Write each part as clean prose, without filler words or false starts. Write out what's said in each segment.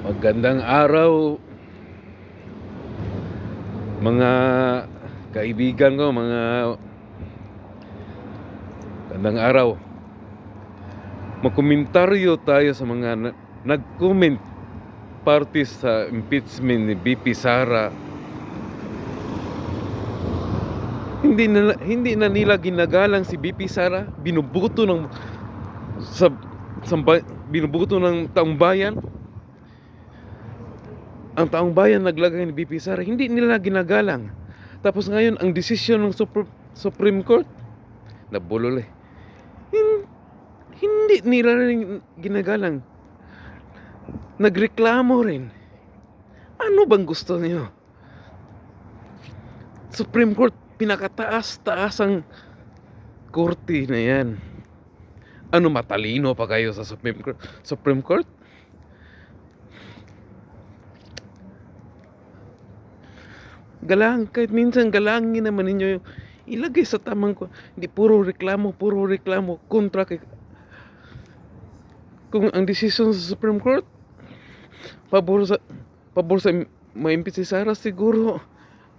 Magandang araw, mga kaibigan ko, magandang araw. Magkomentaryo tayo sa mga nag-comment parte sa impeachment ni BP Sara. Hindi na nila ginagalang si BP Sara, binubuto ng binubuto ng taong bayan. Ang taong bayan naglagay ni BP Sara, hindi nila ginagalang. Tapos ngayon ang desisyon ng Supreme Court, nabulol eh. Hindi nila rin ginagalang. Nagreklamo rin. Ano bang gusto niyo? Supreme Court, pinakataas-taas ang korte na yan. Ano, matalino pa kayo sa Supreme Court? Supreme Court? Kahit minsan galangin naman ninyo, ilagay sa tamang ko. Hindi puro reklamo kontra kay. Kung ang desisyon sa Supreme Court pabor sa ma-impeach si Sara, siguro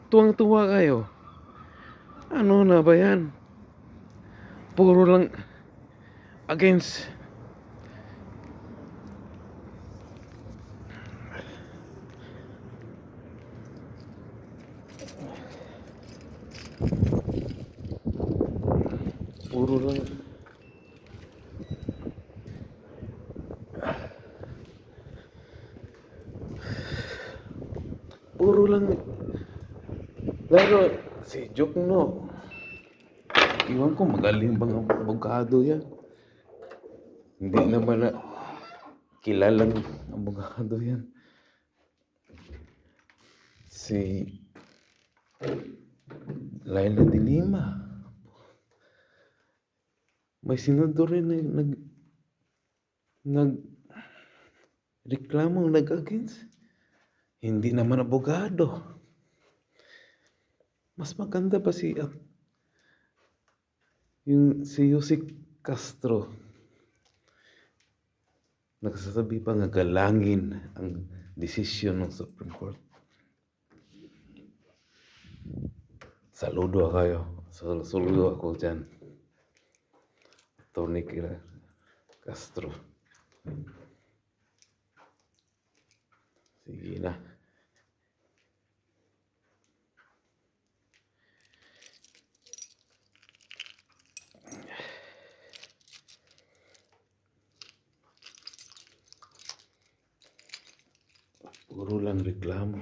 tuwang-tuwa kayo. Ano na ba yan? Puro lang against. Puro lang lalo si Jokno. Iwan ko, magaling bang abogado yan? Hindi naman na kilalang abogado yan. Si Laila de Lima, may senador rin nagreklamo, nag-against. Hindi naman abogado. Mas maganda pa si Yusek Castro. Nagsasabi pa nga galangin ang desisyon ng Supreme Court. Saludo ako dyan, Tony Castro. Sige na. Puro lang reklamo.